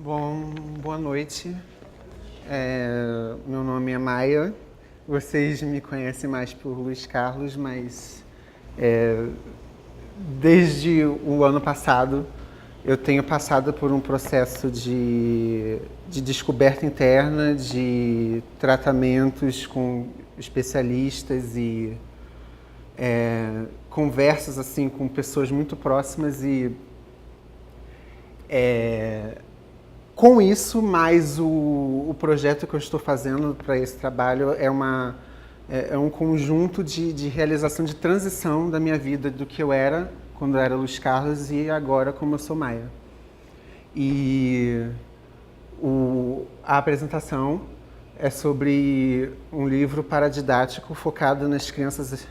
Bom, boa noite. Meu nome é Maia. Vocês me conhecem mais por Luiz Carlos, mas desde o ano passado eu tenho passado por um processo de descoberta interna, de tratamentos com especialistas e conversas assim com pessoas muito próximas e com isso, mais o projeto que eu estou fazendo para esse trabalho é um conjunto de realização de transição da minha vida, do que eu era quando eu era Luiz Carlos e agora como eu sou Maia. E a apresentação é sobre um livro paradidático focado nas crianças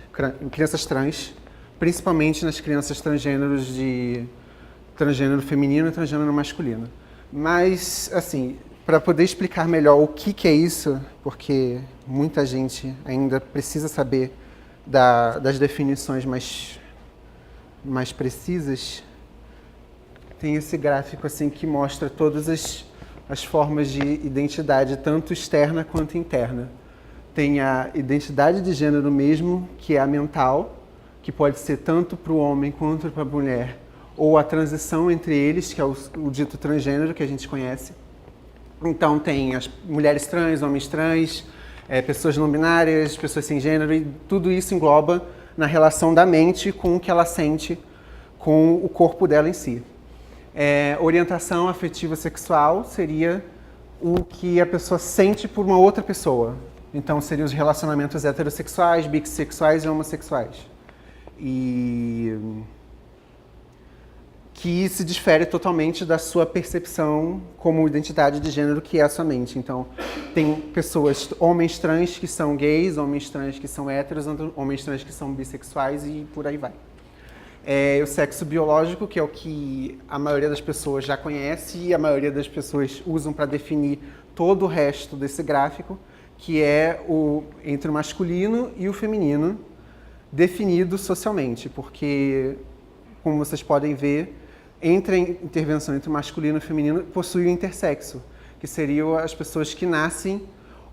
trans, principalmente nas crianças transgêneros de transgênero feminino e transgênero masculino. Mas, assim, para poder explicar melhor o que é isso, porque muita gente ainda precisa saber das definições mais precisas, tem esse gráfico assim que mostra todas as formas de identidade, tanto externa quanto interna. Tem a identidade de gênero mesmo, que é a mental, que pode ser tanto para o homem quanto para a mulher, ou a transição entre eles, que é o dito transgênero que a gente conhece. Então tem as mulheres trans, homens trans, pessoas não binárias, pessoas sem gênero, e tudo isso engloba na relação da mente com o que ela sente com o corpo dela em si. Orientação afetiva sexual seria o que a pessoa sente por uma outra pessoa. Então seriam os relacionamentos heterossexuais, bissexuais e homossexuais. Que se difere totalmente da sua percepção como identidade de gênero, que é a sua mente. Então, tem pessoas, homens trans que são gays, homens trans que são héteros, homens trans que são bissexuais e por aí vai. O sexo biológico, que é o que a maioria das pessoas já conhece e a maioria das pessoas usam para definir todo o resto desse gráfico, que é entre o masculino e o feminino, definido socialmente, porque, como vocês podem ver, entre a intervenção entre o masculino e o feminino, possui o intersexo, que seriam as pessoas que nascem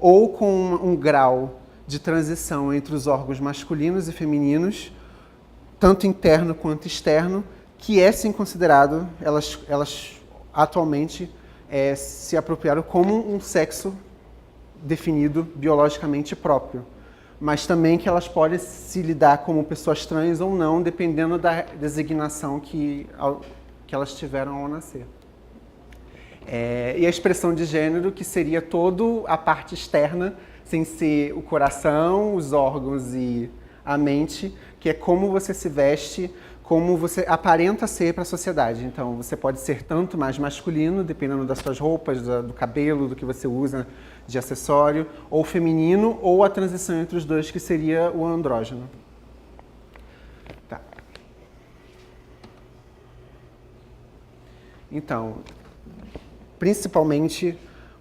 ou com um grau de transição entre os órgãos masculinos e femininos, tanto interno quanto externo, que é sim considerado, elas atualmente se apropriaram como um sexo definido biologicamente próprio, mas também que elas podem se lidar como pessoas trans ou não, dependendo da designação que elas tiveram ao nascer. E a expressão de gênero, que seria toda a parte externa, sem ser o coração, os órgãos e a mente, que é como você se veste, como você aparenta ser para a sociedade. Então, você pode ser tanto mais masculino, dependendo das suas roupas, do cabelo, do que você usa de acessório, ou feminino, ou a transição entre os dois, que seria o andrógeno. Tá. Então, principalmente,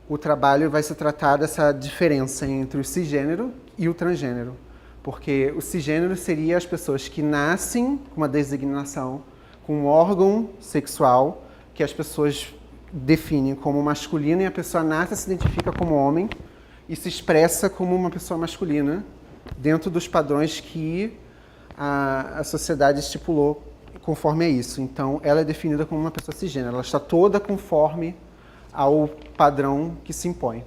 o trabalho vai se tratar dessa diferença entre o cisgênero e o transgênero. Porque o cisgênero seria as pessoas que nascem com uma designação, com um órgão sexual, que as pessoas definem como masculino, e a pessoa nasce e se identifica como homem e se expressa como uma pessoa masculina, dentro dos padrões que a sociedade estipulou conforme a isso. Então, ela é definida como uma pessoa cisgênero, ela está toda conforme ao padrão que se impõe.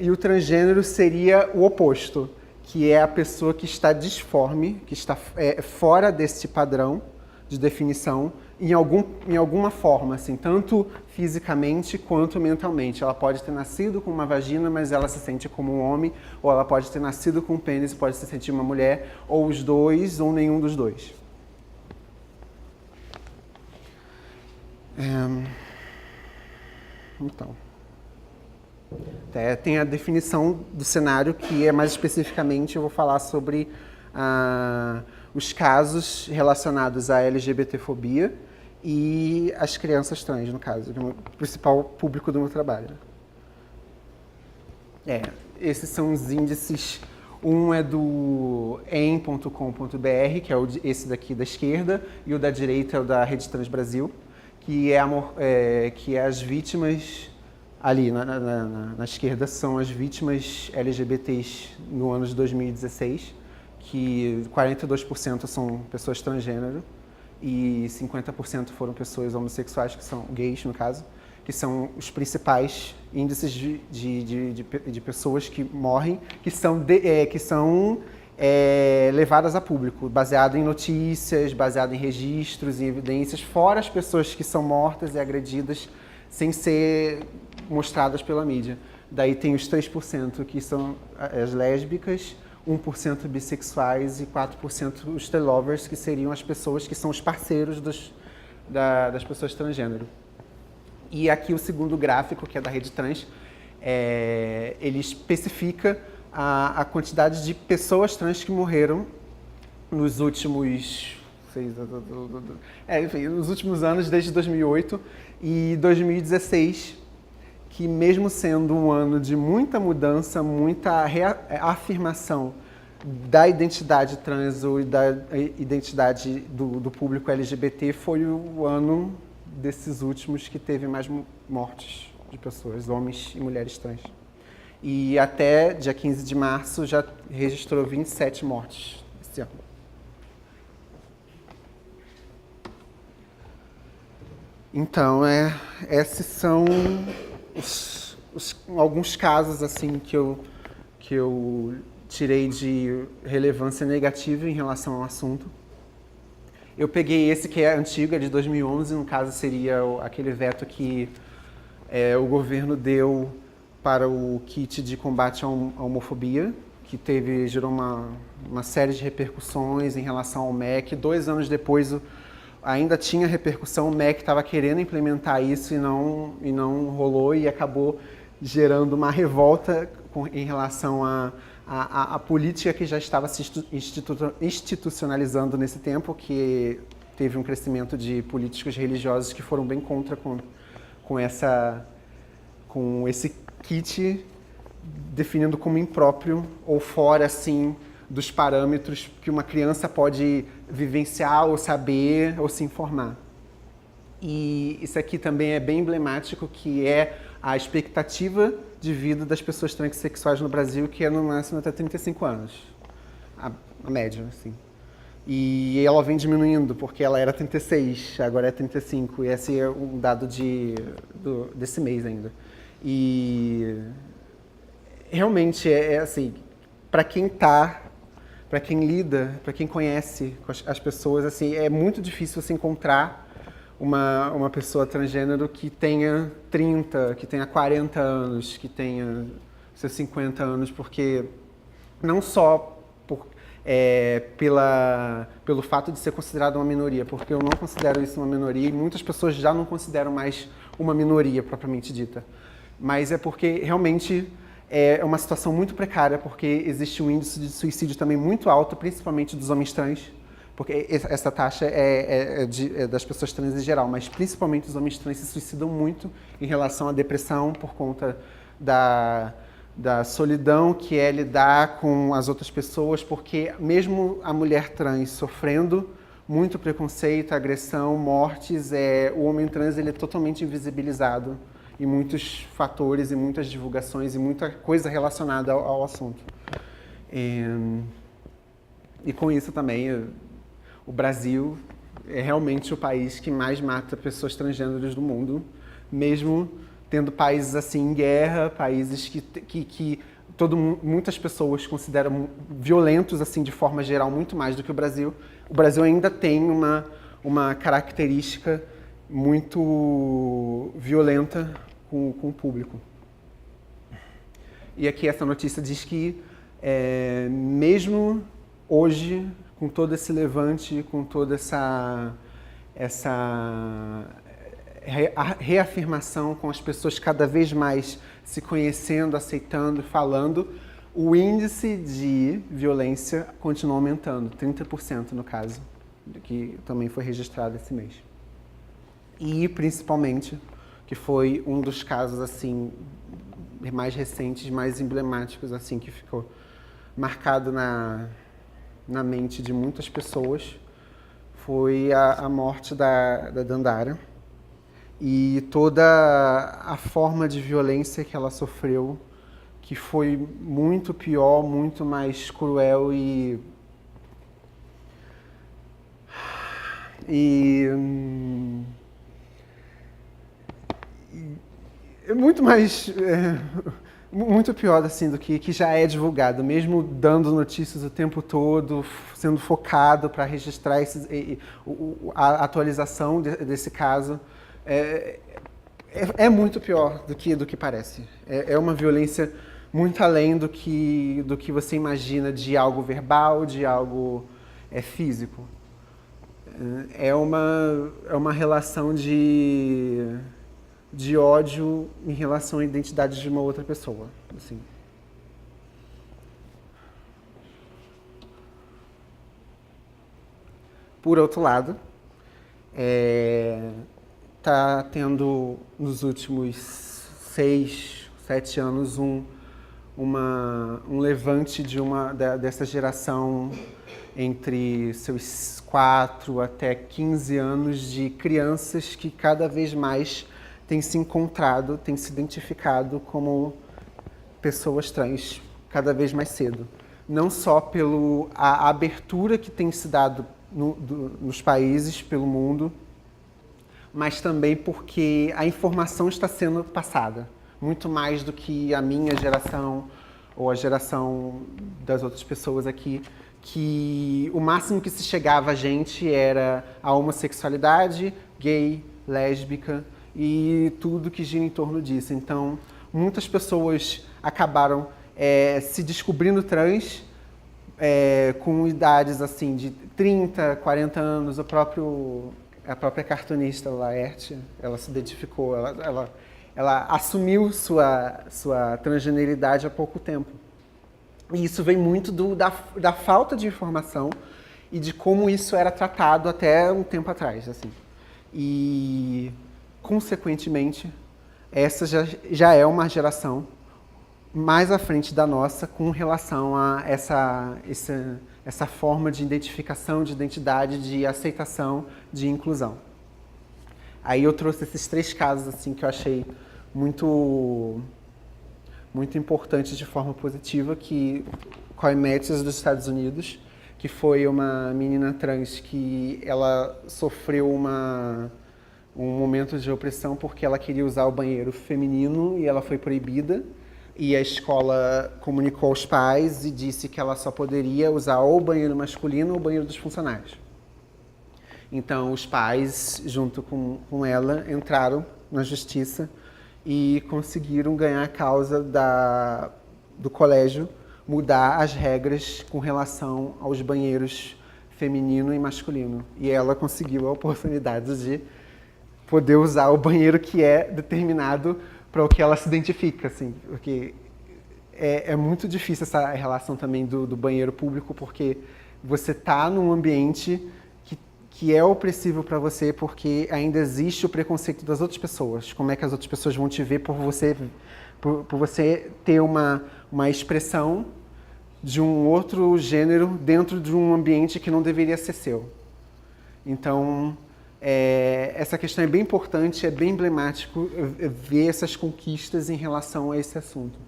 E o transgênero seria o oposto, que é a pessoa que está disforme, que está fora desse padrão de definição, em alguma forma, assim, tanto fisicamente quanto mentalmente. Ela pode ter nascido com uma vagina, mas ela se sente como um homem, ou ela pode ter nascido com um pênis e pode se sentir uma mulher, ou os dois, ou nenhum dos dois. Então, tem a definição do cenário, que é mais especificamente, eu vou falar sobre os casos relacionados à LGBTfobia e as crianças trans, no caso, que é o principal público do meu trabalho. Esses são os índices. Um é do em.com.br, que é esse daqui da esquerda, e o da direita é o da Rede Trans Brasil, que as vítimas, ali na esquerda, são as vítimas LGBTs no ano de 2016, que 42% são pessoas transgênero e 50% foram pessoas homossexuais, que são gays, no caso, que são os principais índices de pessoas que morrem, que são levadas a público, baseado em notícias, baseado em registros e evidências, fora as pessoas que são mortas e agredidas sem ser mostradas pela mídia. Daí tem os 3% que são as lésbicas, 1% bissexuais e 4% os telovers, que seriam as pessoas que são os parceiros das pessoas transgênero. E aqui o segundo gráfico, que é da Rede Trans, ele especifica a quantidade de pessoas trans que morreram nos últimos nos últimos anos, desde 2008 e 2016, que mesmo sendo um ano de muita mudança, muita reafirmação da identidade trans ou da identidade do público LGBT, foi o ano desses últimos que teve mais mortes de pessoas, homens e mulheres trans. E até dia 15 de março já registrou 27 mortes esse ano. Então, esses são alguns casos assim que eu tirei de relevância negativa em relação ao assunto. Eu peguei esse que é antigo, é de 2011, no caso seria aquele veto que o governo deu para o kit de combate à homofobia, que gerou uma série de repercussões em relação ao MEC. 2 anos depois ainda tinha repercussão, o MEC estava querendo implementar isso e não rolou, e acabou gerando uma revolta em relação à política que já estava se institucionalizando nesse tempo, que teve um crescimento de políticos religiosos que foram bem contra com esse kit, definindo como impróprio ou fora assim dos parâmetros que uma criança pode vivenciar ou saber ou se informar. E isso aqui também é bem emblemático, que é a expectativa de vida das pessoas transexuais no Brasil, que é no máximo até 35 anos, a média, assim. E ela vem diminuindo, porque ela era 36, agora é 35, e esse é um dado desse mês ainda. E realmente assim, para quem lida, para quem conhece as pessoas, assim, é muito difícil você encontrar uma pessoa transgênero que tenha 30, que tenha 40 anos, que tenha seus 50 anos, porque não só pelo fato de ser considerado uma minoria, porque eu não considero isso uma minoria e muitas pessoas já não consideram mais uma minoria propriamente dita, mas é porque realmente é uma situação muito precária, porque existe um índice de suicídio também muito alto, principalmente dos homens trans, porque essa taxa é das pessoas trans em geral, mas principalmente os homens trans se suicidam muito em relação à depressão por conta da solidão que é lidar com as outras pessoas, porque mesmo a mulher trans sofrendo muito preconceito, agressão, mortes, o homem trans ele é totalmente invisibilizado em muitos fatores, e muitas divulgações e muita coisa relacionada ao assunto. E com isso também, o Brasil é realmente o país que mais mata pessoas transgêneros do mundo, mesmo tendo países assim em guerra, países que muitas pessoas consideram violentos assim de forma geral, muito mais do que o Brasil. O Brasil ainda tem uma característica muito violenta com o público. E aqui essa notícia diz que mesmo hoje, com todo esse levante, com toda essa reafirmação, com as pessoas cada vez mais se conhecendo, aceitando, falando, o índice de violência continua aumentando, 30% no caso, que também foi registrado esse mês. E principalmente, que foi um dos casos assim mais recentes, mais emblemáticos, assim, que ficou marcado na mente de muitas pessoas, foi a morte da Dandara, e toda a forma de violência que ela sofreu, que foi muito pior, muito mais cruel e é muito mais muito pior assim do que já é divulgado, mesmo dando notícias o tempo todo, sendo focado para registrar a atualização desse caso. É muito pior do que parece. É uma violência muito além do que você imagina de algo verbal, de algo físico. É uma relação de ódio em relação à identidade de uma outra pessoa. Assim. Por outro lado, está tendo nos últimos 6, 7 anos um levante dessa geração entre seus 4 até 15 anos de crianças que cada vez mais têm se encontrado, têm se identificado como pessoas trans cada vez mais cedo. Não só pela abertura que tem se dado nos países, pelo mundo, mas também porque a informação está sendo passada, muito mais do que a minha geração ou a geração das outras pessoas aqui, que o máximo que se chegava a gente era a homossexualidade, gay, lésbica e tudo que gira em torno disso. Então, muitas pessoas acabaram se descobrindo trans com idades assim de 30, 40 anos. A própria cartunista Laerte, ela se identificou, ela assumiu sua transgeneridade há pouco tempo. E isso vem muito da falta de informação e de como isso era tratado até um tempo atrás. Assim. E, consequentemente, essa já é uma geração mais à frente da nossa com relação a essa forma de identificação, de identidade, de aceitação, de inclusão. Aí eu trouxe esses 3 casos assim, que eu achei muito importantes de forma positiva, que Coy Matthews dos Estados Unidos, que foi uma menina trans que ela sofreu um momento de opressão porque ela queria usar o banheiro feminino e ela foi proibida. E a escola comunicou aos pais e disse que ela só poderia usar ou o banheiro masculino ou o banheiro dos funcionários. Então, os pais, junto com ela, entraram na justiça e conseguiram ganhar a causa do colégio, mudar as regras com relação aos banheiros feminino e masculino. E ela conseguiu a oportunidade de poder usar o banheiro que é determinado para o que ela se identifica, assim, porque é muito difícil essa relação também do banheiro público, porque você está num ambiente que é opressivo para você, porque ainda existe o preconceito das outras pessoas. Como é que as outras pessoas vão te ver por você ter uma expressão de um outro gênero dentro de um ambiente que não deveria ser seu. Então, essa questão é bem importante, é bem emblemático ver essas conquistas em relação a esse assunto.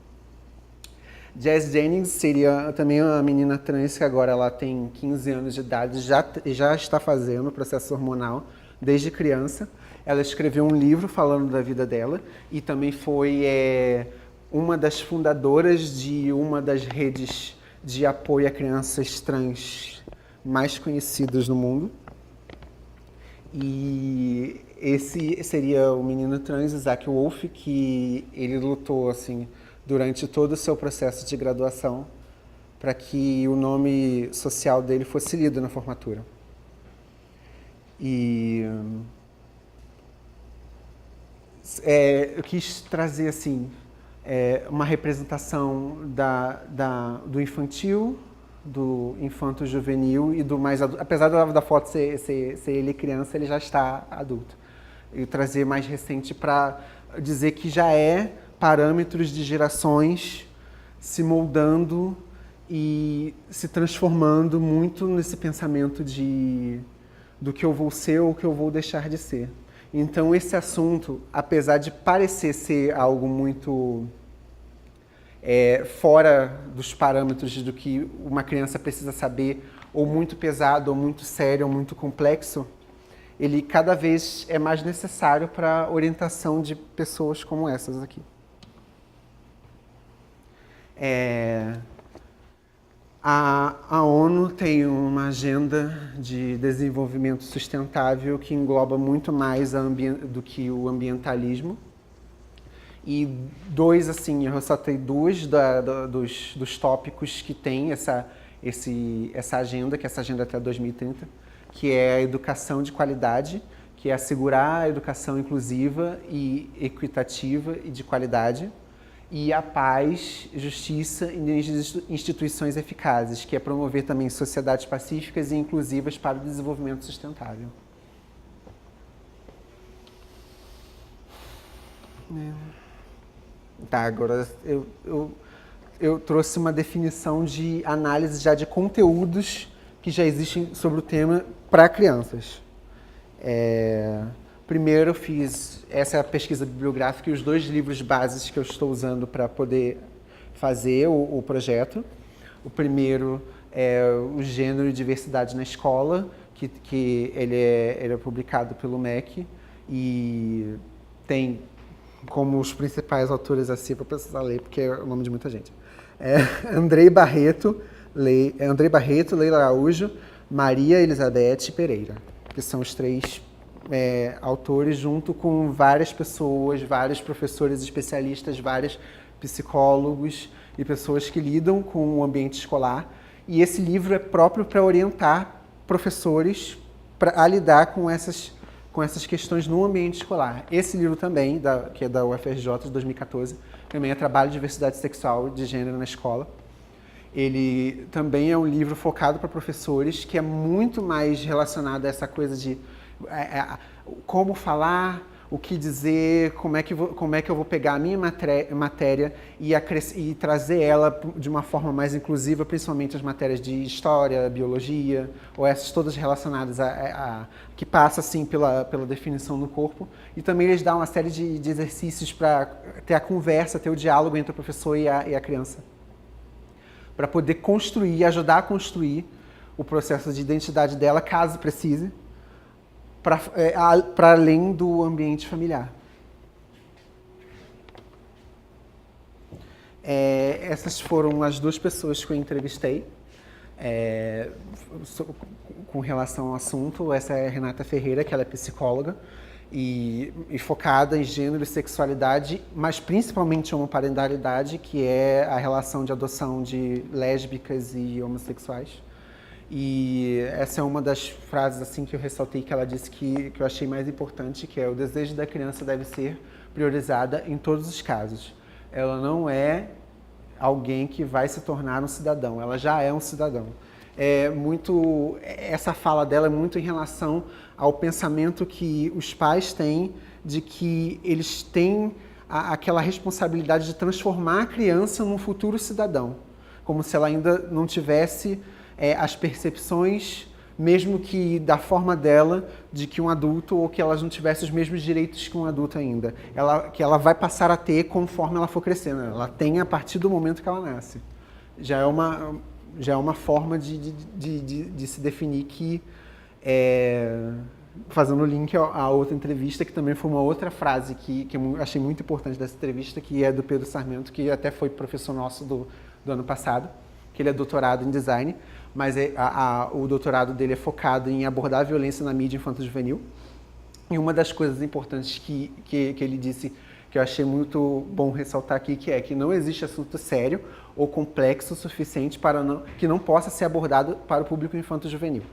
Jazz Jennings seria também uma menina trans que agora ela tem 15 anos de idade, já está fazendo processo hormonal desde criança. Ela escreveu um livro falando da vida dela e também foi uma das fundadoras de uma das redes de apoio a crianças trans mais conhecidas no mundo. E esse seria o menino trans Isaac Wolff, que ele lutou assim durante todo o seu processo de graduação para que o nome social dele fosse lido na formatura. E eu quis trazer assim uma representação do infantil, do infanto-juvenil e do mais adulto. Apesar da foto ser ele criança, ele já está adulto. E trazer mais recente para dizer que já é parâmetros de gerações se moldando e se transformando muito nesse pensamento do que eu vou ser ou o que eu vou deixar de ser. Então, esse assunto, apesar de parecer ser algo muito fora dos parâmetros do que uma criança precisa saber, ou muito pesado, ou muito sério, ou muito complexo, ele cada vez é mais necessário para a orientação de pessoas como essas aqui. A ONU tem uma agenda de desenvolvimento sustentável que engloba muito mais do que o ambientalismo. E eu ressaltei dois dos tópicos que tem essa agenda, que é essa agenda até 2030, que é a educação de qualidade, que é assegurar a educação inclusiva e equitativa e de qualidade, e a paz, justiça e instituições eficazes, que é promover também sociedades pacíficas e inclusivas para o desenvolvimento sustentável. Tá, agora eu trouxe uma definição de análise já de conteúdos que já existem sobre o tema para crianças. Primeiro eu fiz essa pesquisa bibliográfica e os 2 livros bases que eu estou usando para poder fazer o projeto. O primeiro é o Gênero e Diversidade na Escola, que ele é publicado pelo MEC e tem como os principais autores assim, para precisar ler, porque é o nome de muita gente. Andrei Barreto, Leila Araújo, Maria Elizabeth Pereira, que são os 3 autores, junto com várias pessoas, vários professores especialistas, vários psicólogos e pessoas que lidam com o ambiente escolar. E esse livro é próprio para orientar professores a lidar com essas questões no ambiente escolar. Esse livro também, que é da UFRJ, de 2014, também é Trabalho de Diversidade Sexual e de Gênero na Escola. Ele também é um livro focado para professores, que é muito mais relacionado a essa coisa de como falar, o que dizer, como é que eu vou pegar a minha matéria e trazer ela de uma forma mais inclusiva, principalmente as matérias de história, biologia, ou essas todas relacionadas que passa assim pela definição no corpo. E também eles dão uma série de exercícios para ter a conversa, ter o diálogo entre o professor e a criança, para poder construir, ajudar a construir o processo de identidade dela, caso precise, para além do ambiente familiar. Essas foram as 2 pessoas que eu entrevistei com relação ao assunto. Essa é a Renata Ferreira, que ela é psicóloga e focada em gênero e sexualidade, mas principalmente homoparentalidade, que é a relação de adoção de lésbicas e homossexuais. E essa é uma das frases assim que eu ressaltei, que ela disse que eu achei mais importante, que é: o desejo da criança deve ser priorizada em todos os casos. Ela não é alguém que vai se tornar um cidadão, ela já é um cidadão. Essa fala dela é muito em relação ao pensamento que os pais têm de que eles têm aquela responsabilidade de transformar a criança num futuro cidadão, como se ela ainda não tivesse as percepções, mesmo que da forma dela, de que um adulto, ou que elas não tivessem os mesmos direitos que um adulto ainda. Que ela vai passar a ter conforme ela for crescendo. Ela tem a partir do momento que ela nasce. Já é uma forma de se definir que, fazendo o link à outra entrevista, que também foi uma outra frase que eu achei muito importante dessa entrevista, que é do Pedro Sarmento, que até foi professor nosso do ano passado, que ele é doutorado em design, mas o doutorado dele é focado em abordar a violência na mídia infanto-juvenil. E uma das coisas importantes que ele disse, que eu achei muito bom ressaltar aqui, que não existe assunto sério ou complexo o suficiente que não possa ser abordado para o público infanto-juvenil.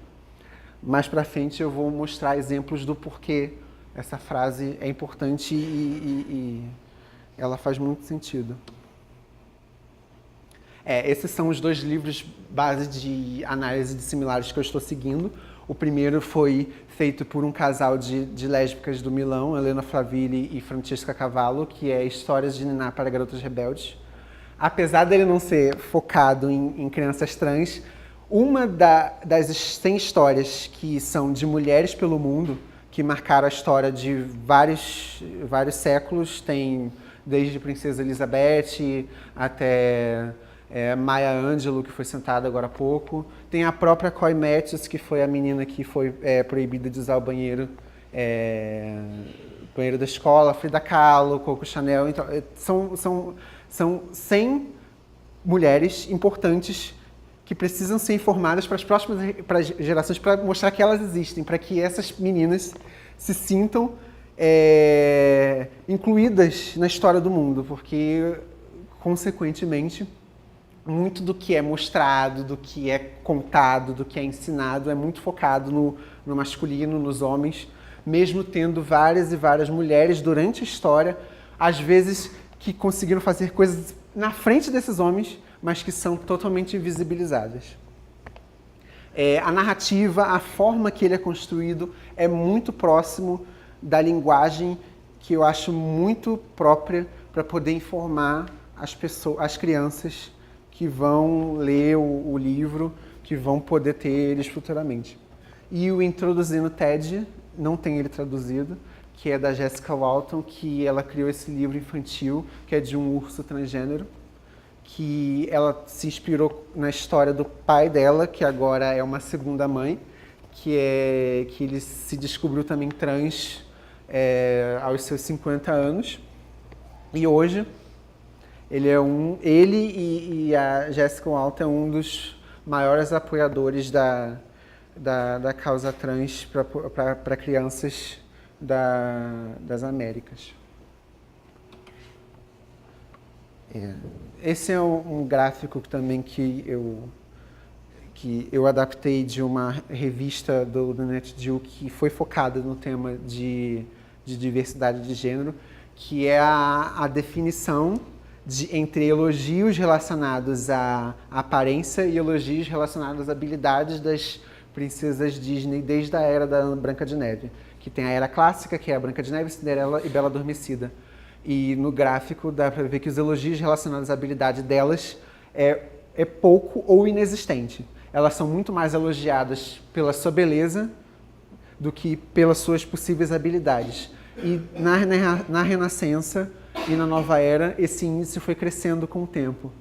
Mais para frente eu vou mostrar exemplos do porquê essa frase é importante e ela faz muito sentido. Esses são os 2 livros base de análise de similares que eu estou seguindo. O primeiro foi feito por um casal de lésbicas do Milão, Helena Flaville e Francesca Cavallo, que é Histórias de Ninar para Garotas Rebeldes. Apesar dele não ser focado em crianças trans, uma das 100 histórias que são de mulheres pelo mundo, que marcaram a história de vários séculos. Tem desde Princesa Elizabeth até Maya Angelou, que foi sentada agora há pouco. Tem a própria Coy Matthews, que foi a menina que foi proibida de usar o banheiro da escola, Frida Kahlo, Coco Chanel. Então, são 100 mulheres importantes que precisam ser informadas para as próximas gerações, para mostrar que elas existem, para que essas meninas se sintam incluídas na história do mundo, porque, consequentemente, muito do que é mostrado, do que é contado, do que é ensinado é muito focado no masculino, nos homens, mesmo tendo várias e várias mulheres durante a história, às vezes que conseguiram fazer coisas na frente desses homens, mas que são totalmente invisibilizadas. A narrativa, a forma que ele é construído é muito próximo da linguagem que eu acho muito própria para poder informar as crianças que vão ler o livro, que vão poder ter eles futuramente. E o Introduzindo Ted, não tem ele traduzido, que é da Jessica Walton, que ela criou esse livro infantil, que é de um urso transgênero, que ela se inspirou na história do pai dela, que agora é uma segunda mãe, que ele se descobriu também trans aos seus 50 anos. E hoje ele e a Jessica Walton é um dos maiores apoiadores da causa trans para crianças das Américas. Esse é um gráfico também que eu adaptei de uma revista do NetGeo que foi focada no tema de diversidade de gênero, que é a definição entre elogios relacionados à aparência e elogios relacionados às habilidades das princesas Disney desde a era da Branca de Neve, que tem a era clássica, que é a Branca de Neve, Cinderela e Bela Adormecida. E no gráfico dá para ver que os elogios relacionados à habilidade delas é pouco ou inexistente. Elas são muito mais elogiadas pela sua beleza do que pelas suas possíveis habilidades. E na Renascença e na Nova Era, esse índice foi crescendo com o tempo.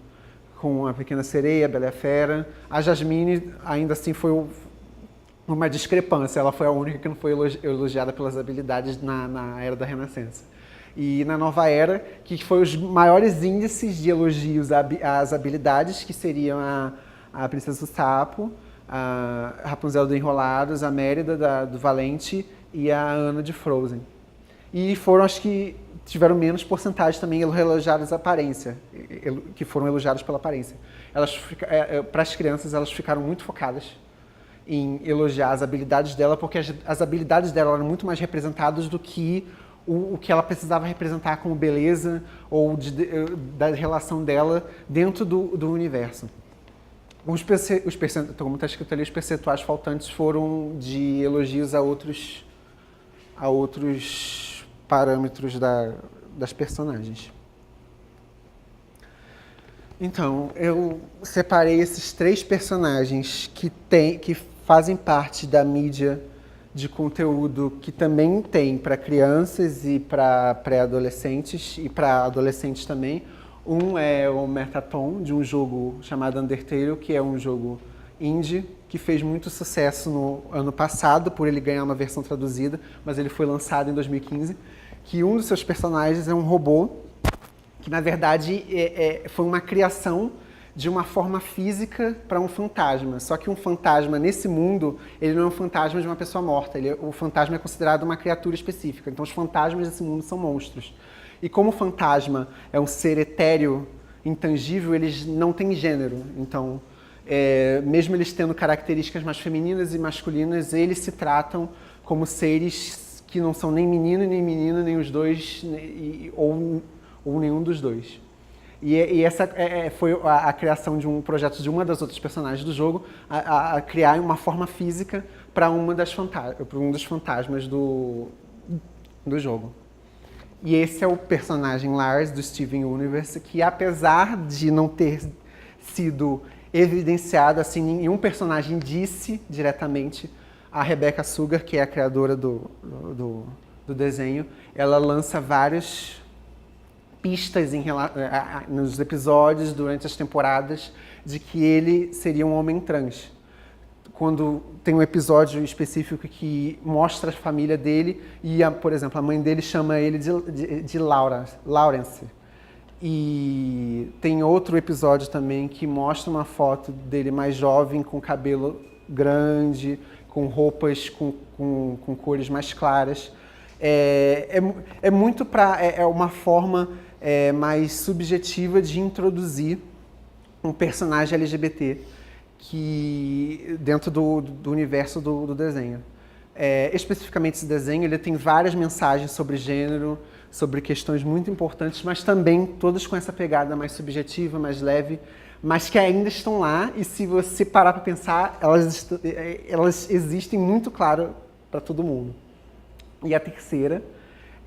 Com a Pequena Sereia, a Bela e a Fera. A Jasmine, ainda assim, foi uma discrepância. Ela foi a única que não foi elogiada pelas habilidades na Era da Renascença. E na Nova Era, que foi os maiores índices de elogios às habilidades, que seriam a Princesa do Sapo, a Rapunzel do Enrolados, a Mérida do Valente e a Anna de Frozen. E foram as que tiveram menos porcentagem também elogiadas à aparência, que foram elogiadas pela aparência. Para as crianças, elas ficaram muito focadas em elogiar as habilidades dela, porque as habilidades dela eram muito mais representadas do que o que ela precisava representar como beleza ou da relação dela dentro do universo. Como está escrito ali, os percentuais faltantes foram de elogios a outros parâmetros das personagens. Então, eu separei esses 3 personagens que fazem parte da mídia de conteúdo que também tem para crianças e para pré-adolescentes e para adolescentes também. Um é o Mertaton, de um jogo chamado Undertale, que é um jogo indie, que fez muito sucesso no ano passado, por ele ganhar uma versão traduzida, mas ele foi lançado em 2015, que um dos seus personagens é um robô, que na verdade foi uma criação de uma forma física para um fantasma. Só que um fantasma, nesse mundo, ele não é um fantasma de uma pessoa morta. O fantasma é considerado uma criatura específica. Então, os fantasmas desse mundo são monstros. E como o fantasma é um ser etéreo, intangível, eles não têm gênero. Então, mesmo eles tendo características mais femininas e masculinas, eles se tratam como seres que não são nem menino, nem menina, nem os dois, ou nenhum dos dois. E essa foi a criação de um projeto de uma das outras personagens do jogo, a criar uma forma física para um dos fantasmas do jogo. E esse é o personagem Lars, do Steven Universe, que apesar de não ter sido evidenciado, assim, nenhum personagem disse diretamente a Rebecca Sugar, que é a criadora do desenho, ela lança várias pistas nos episódios, durante as temporadas, de que ele seria um homem trans. Quando tem um episódio específico que mostra a família dele e, por exemplo, a mãe dele chama ele de Lawrence. E tem outro episódio também que mostra uma foto dele mais jovem, com cabelo grande, com roupas com cores mais claras. É muito uma forma mais subjetiva de introduzir um personagem LGBT que dentro do universo do desenho. Especificamente esse desenho, ele tem várias mensagens sobre gênero, sobre questões muito importantes, mas também todas com essa pegada mais subjetiva, mais leve, mas que ainda estão lá, e se você parar para pensar, elas existem muito claro para todo mundo. E a terceira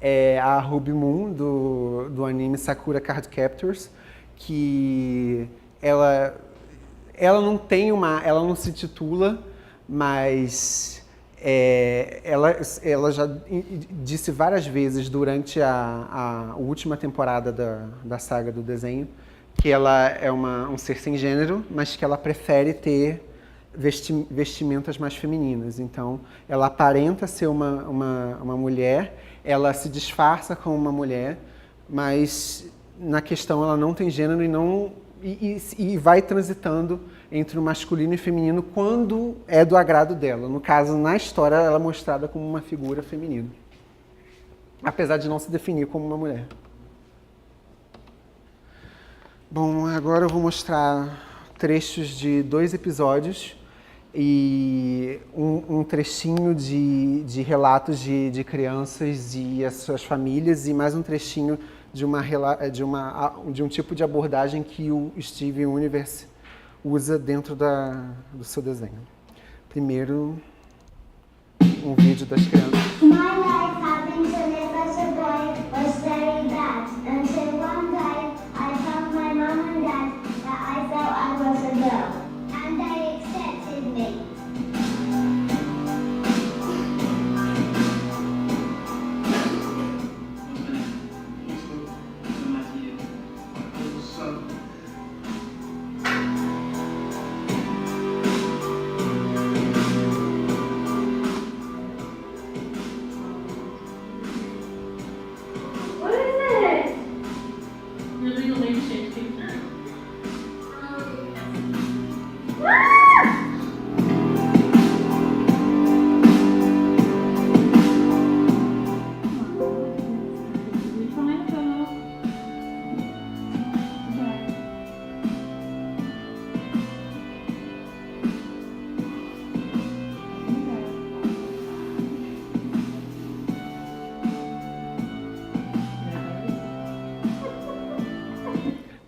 é a Ruby Moon, do anime Sakura Card Captors, que ela não se titula, mas ela já disse várias vezes durante a última temporada da saga do desenho que ela é um ser sem gênero, mas que ela prefere ter vestimentas mais femininas. Então, ela aparenta ser uma mulher, ela se disfarça como uma mulher, mas na questão ela não tem gênero e vai transitando entre o masculino e feminino quando é do agrado dela. No caso, na história, ela é mostrada como uma figura feminina, apesar de não se definir como uma mulher. Bom, agora eu vou mostrar trechos de 2 episódios e um trechinho de relatos de crianças e as suas famílias, e mais um trechinho de um tipo de abordagem que o Steven Universe usa dentro do seu desenho. Primeiro, um vídeo das crianças. My life having to live as a boy was very bad, until one day I told my mom and dad that I felt I was a girl, and they accepted me.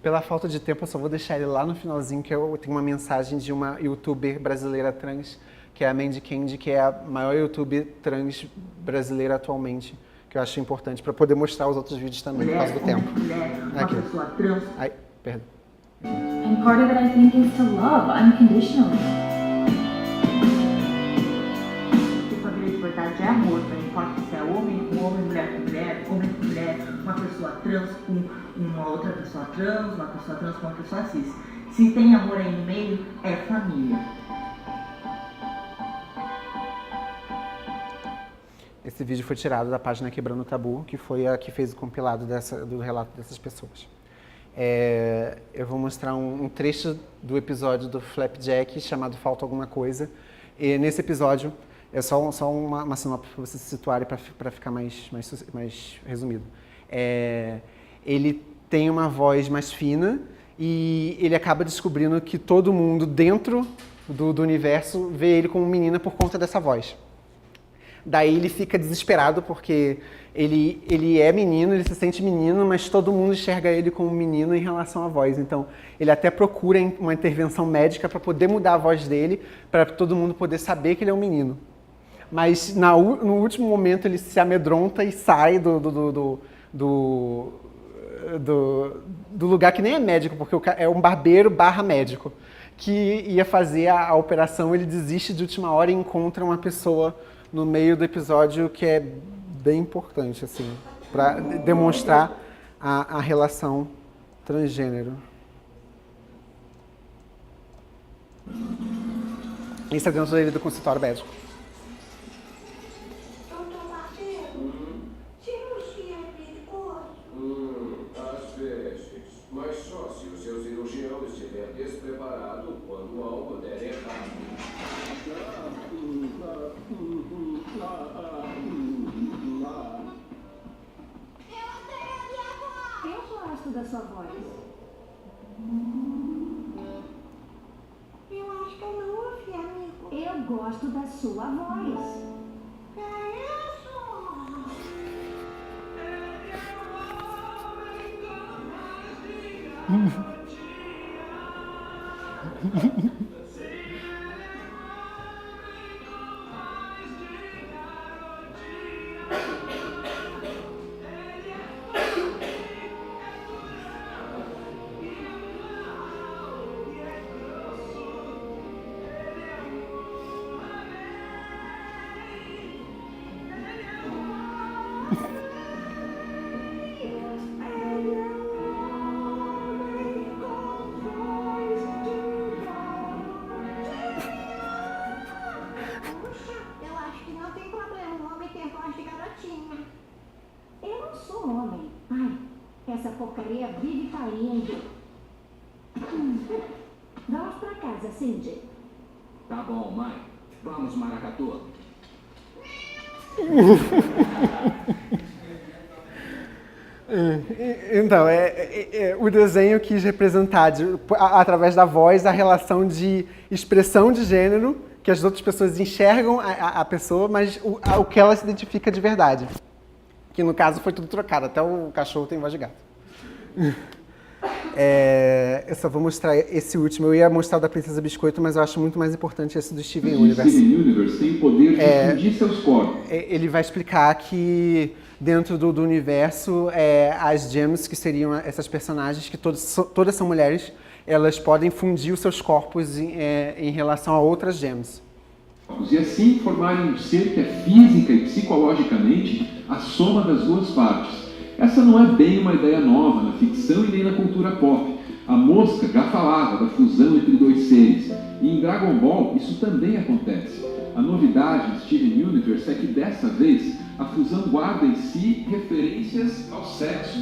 Pela falta de tempo, eu só vou deixar ele lá no finalzinho, que tem uma mensagem de uma youtuber brasileira trans, que é a Mandy Candy, que é a maior youtuber trans brasileira atualmente, que eu acho importante para poder mostrar os outros vídeos também, por causa do tempo. Uma pessoa trans. Ai, perdão. And part of it, I think, is to love unconditionally. Família de verdade é amor, não importa se é homem, mulher com mulher, homem com mulher, uma pessoa trans com uma outra pessoa trans, uma pessoa trans com uma pessoa cis. Se tem amor aí no meio, é família. Esse vídeo foi tirado da página Quebrando o Tabu, que foi a que fez o compilado do relato dessas pessoas. Eu vou mostrar um trecho do episódio do Flapjack chamado Falta Alguma Coisa. E nesse episódio, é só uma sinopse para vocês se situarem, para ficar mais resumido. Ele tem uma voz mais fina e ele acaba descobrindo que todo mundo dentro do universo vê ele como menina por conta dessa voz. Daí ele fica desesperado porque ele é menino, ele se sente menino, mas todo mundo enxerga ele como menino em relação à voz. Então ele até procura uma intervenção médica para poder mudar a voz dele, para todo mundo poder saber que ele é um menino. Mas no último momento ele se amedronta e sai do lugar que nem é médico, porque é um barbeiro / médico, que ia fazer a operação, ele desiste de última hora e encontra uma pessoa no meio do episódio que é bem importante, assim, para demonstrar a relação transgênero. Isso é dentro dele do consultório médico. Cirurgia é perigoso? Às vezes. Mas só se o seu cirurgião estiver despreparado quando algo der errado. Eu gosto da sua voz. Eu acho que eu não ouvi, amigo. Eu gosto da sua voz. Que é isso? Eu acho que não tem problema um homem ter voz de garotinha. Eu não sou homem. Ai, essa porcaria vive caindo. Vamos pra casa, Cindy. Tá bom, mãe. Vamos, Maracatu. Então, o desenho quis representar, através da voz, a relação de expressão de gênero, que as outras pessoas enxergam a pessoa, mas o que ela se identifica de verdade. Que no caso foi tudo trocado, até o cachorro tem voz de gato. Eu só vou mostrar esse último. Eu ia mostrar o da Princesa Biscoito, mas eu acho muito mais importante esse do Steven Universe. Steven Universe tem o poder de fundir seus corpos. Ele vai explicar que dentro do universo, as gems, que seriam essas personagens, que todas são mulheres, elas podem fundir os seus corpos em relação a outras gems. E assim formarem um ser que é física e psicologicamente a soma das duas partes. Essa não é bem uma ideia nova na ficção e nem na cultura pop. A Mosca já falava da fusão entre dois seres. E em Dragon Ball isso também acontece. A novidade de Steven Universe é que dessa vez a fusão guarda em si referências ao sexo.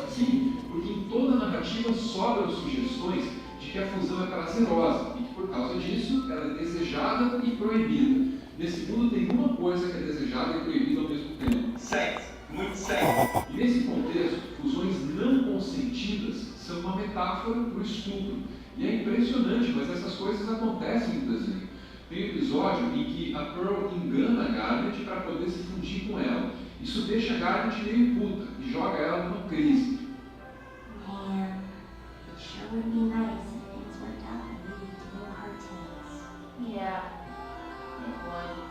Sim, porque em toda a narrativa sobram sugestões de que a fusão é prazerosa e que por causa disso ela é desejada e proibida. Nesse mundo tem uma coisa que é desejada e proibida ao mesmo tempo: sexo. Muito sexo. E nesse contexto, fusões não consentidas são uma metáfora para o estupro. E é impressionante, mas essas coisas acontecem no desenho. Tem um episódio em que a Pearl engana a Garnet para poder se fundir com ela. Isso deixa a Garnet meio puta e joga ela numa crise. Man, it sure would be nice if things worked out and we didn't do our tails. Yeah, it would.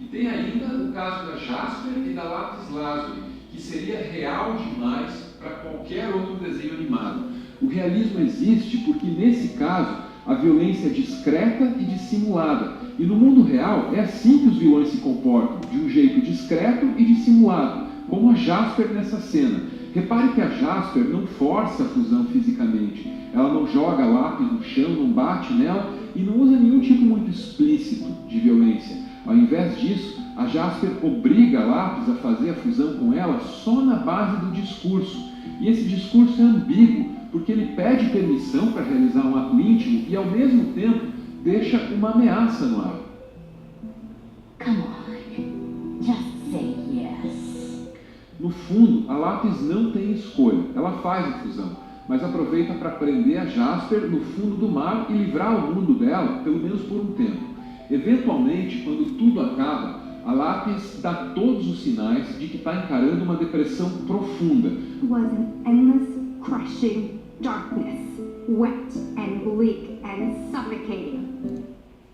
E tem ainda o caso da Jasper e da Lapis Lazuli, que seria real demais para qualquer outro desenho animado. O realismo existe porque, nesse caso, a violência é discreta e dissimulada. E no mundo real, é assim que os vilões se comportam, de um jeito discreto e dissimulado, como a Jasper nessa cena. Repare que a Jasper não força a fusão fisicamente. Ela não joga lápis no chão, não bate nela e não usa nenhum tipo muito explícito de violência. Ao invés disso, a Jasper obriga a Lápis a fazer a fusão com ela só na base do discurso. E esse discurso é ambíguo, porque ele pede permissão para realizar um ato íntimo e, ao mesmo tempo, deixa uma ameaça no ar. Come on, just say yes. No fundo, a Lápis não tem escolha. Ela faz a fusão, mas aproveita para prender a Jasper no fundo do mar e livrar o mundo dela, pelo menos por um tempo. Eventualmente, quando tudo acaba, a Lápis dá todos os sinais de que está encarando uma depressão profunda. Was an endless, crushing darkness, wet and bleak and suffocating.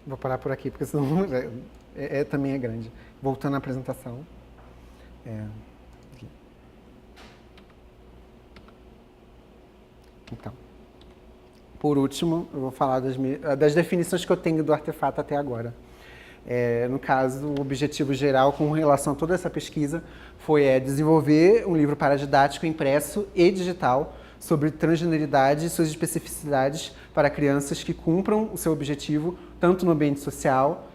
Vou parar por aqui, porque senão também é grande. Voltando à apresentação. Aqui. Então, Por último, eu vou falar das definições que eu tenho do artefato até agora. No caso, o objetivo geral com relação a toda essa pesquisa foi desenvolver um livro paradidático impresso e digital sobre transgeneridade e suas especificidades para crianças que cumpram o seu objetivo, tanto no ambiente social,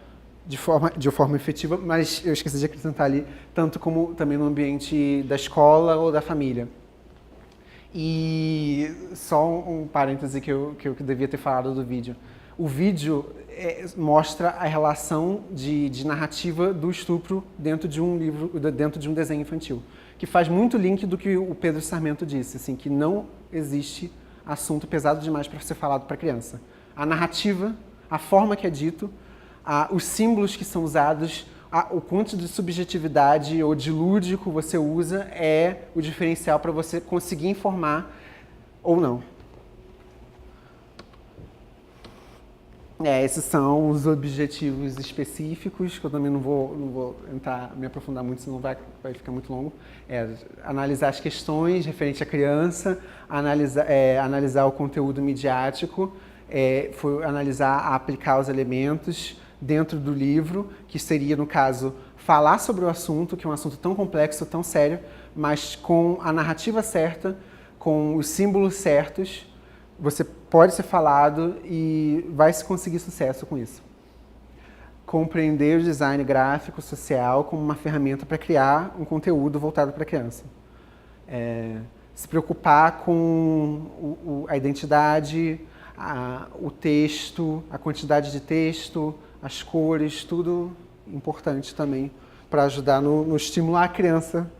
de forma efetiva, mas eu esqueci de acrescentar ali, tanto como também no ambiente da escola ou da família. E só um parêntese que eu devia ter falado do vídeo. O vídeo mostra a relação de narrativa do estupro dentro de um livro, dentro de um desenho infantil, que faz muito link do que o Pedro Sarmento disse, assim, que não existe assunto pesado demais para ser falado para criança. A narrativa, a forma que é dito, os símbolos que são usados, o quanto de subjetividade ou de lúdico você usa é o diferencial para você conseguir informar ou não. Esses são os objetivos específicos, que eu também não vou me aprofundar muito, senão vai ficar muito longo. Analisar as questões referentes à criança, analisar o conteúdo midiático, analisar, aplicar os elementos dentro do livro, que seria, no caso, falar sobre o assunto, que é um assunto tão complexo, tão sério, mas com a narrativa certa, com os símbolos certos, você pode ser falado e vai se conseguir sucesso com isso. Compreender o design gráfico social como uma ferramenta para criar um conteúdo voltado para a criança. Se preocupar com a identidade, o texto, a quantidade de texto, as cores, tudo importante também para ajudar no estimular a criança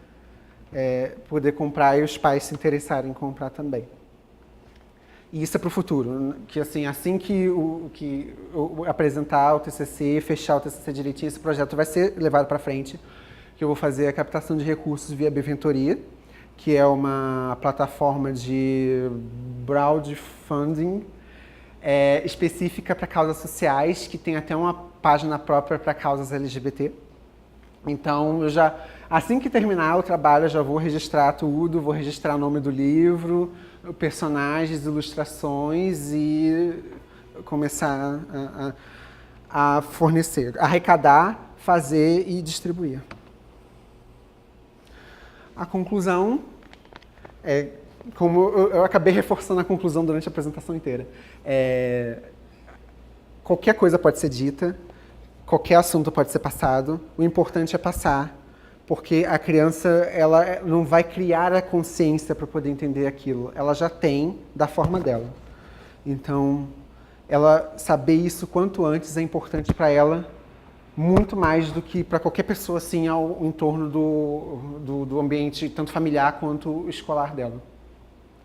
poder comprar e os pais se interessarem em comprar também. E isso é para o futuro, que assim que eu apresentar o TCC, fechar o TCC direitinho, esse projeto vai ser levado para frente, que eu vou fazer a captação de recursos via Benventoria, que é uma plataforma de crowdfunding específica para causas sociais, que tem até uma página própria para causas LGBT. Então, assim que terminar o trabalho, eu já vou registrar tudo, vou registrar o nome do livro, personagens, ilustrações e começar a fornecer, arrecadar, fazer e distribuir. A conclusão como eu acabei reforçando a conclusão durante a apresentação inteira. Qualquer coisa pode ser dita, qualquer assunto pode ser passado, o importante é passar, porque a criança ela não vai criar a consciência para poder entender aquilo, ela já tem da forma dela. Então, ela saber isso quanto antes é importante para ela, muito mais do que para qualquer pessoa assim ao entorno do ambiente, tanto familiar quanto escolar dela.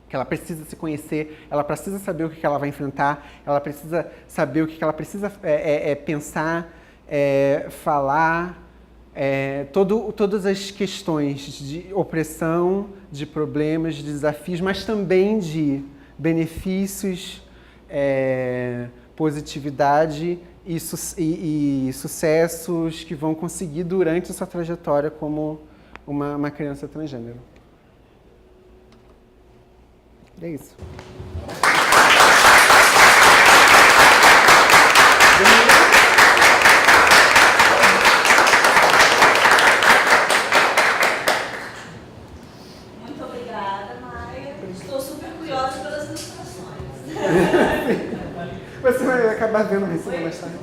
Que ela precisa se conhecer, ela precisa saber o que ela vai enfrentar, ela precisa saber o que ela precisa pensar, falar, todas as questões de opressão, de problemas, de desafios, mas também de benefícios, positividade e sucessos que vão conseguir durante a sua trajetória como uma criança transgênero. É isso. Muito obrigada, Maia. Estou super curiosa pelas ilustrações. Você vai acabar vendo isso mais tarde.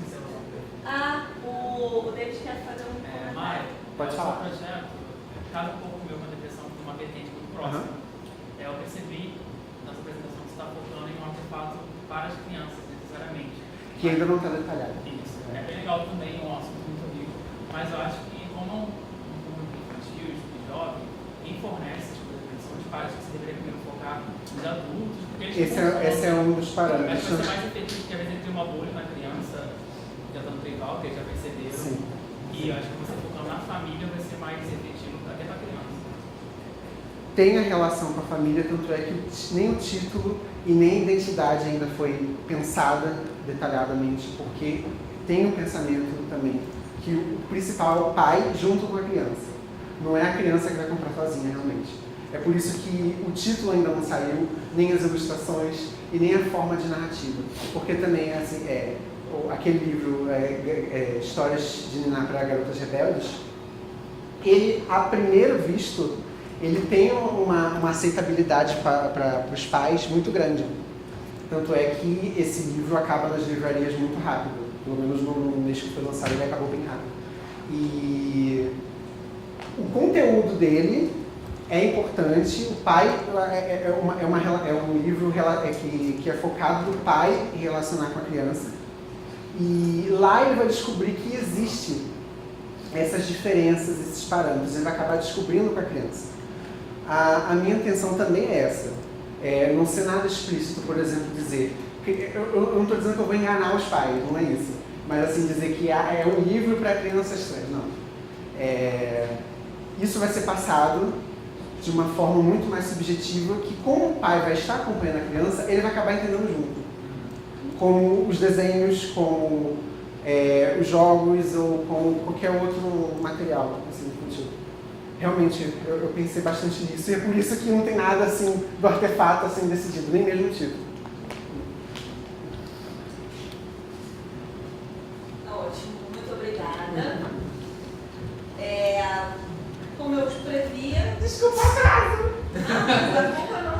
O David quer fazer um comentário. Maia, pode falar. O projeto cada um pouco meu com a depressão de uma vertente muito próxima. Eu percebi na sua apresentação que você está focando em um artefato para as crianças, necessariamente. Que ainda não está detalhado. Isso. É bem legal também, um assunto muito rico. Mas eu acho que, como um público infantil, jovem, quem fornece esse tipo de atenção de pais, que você deveria primeiro focar nos adultos. Porque eles Esse é um dos parâmetros. Acho que vai ser mais efetivo, porque às vezes tem uma bolha na criança, tentando trival, que eles já perceberam. Sim. E eu acho que você focando na família vai ser mais efetivo até para a criança. Tem a relação com a família, tanto é que nem o título e nem a identidade ainda foi pensada detalhadamente, porque tem um pensamento também que o principal é o pai junto com a criança. Não é a criança que vai comprar sozinha, realmente. É por isso que o título ainda não saiu, nem as ilustrações, e nem a forma de narrativa. Porque também, assim, aquele livro, Histórias de Niná para Garotas Rebeldes, ele, a primeiro visto, ele tem uma aceitabilidade para os pais muito grande. Tanto é que esse livro acaba nas livrarias muito rápido. Pelo menos no mês que foi lançado, ele acabou bem rápido. E o conteúdo dele é importante. O pai é um livro que é focado no pai em relacionar com a criança. E lá ele vai descobrir que existe essas diferenças, esses parâmetros. Ele vai acabar descobrindo com a criança. A minha intenção também é essa. Não ser nada explícito, por exemplo, dizer... Eu não estou dizendo que eu vou enganar os pais, não é isso. Mas assim, dizer que é um livro para crianças trans, não. Isso vai ser passado de uma forma muito mais subjetiva, que como o pai vai estar acompanhando a criança, ele vai acabar entendendo junto. Como os desenhos, como os jogos ou como qualquer outro material assim, infantil. Realmente, eu pensei bastante nisso, e é por isso que não tem nada assim do artefato assim, decidido, nem mesmo o título. Ótimo, muito obrigada. Como eu te previa... Desculpa o atraso! Não, a culpa não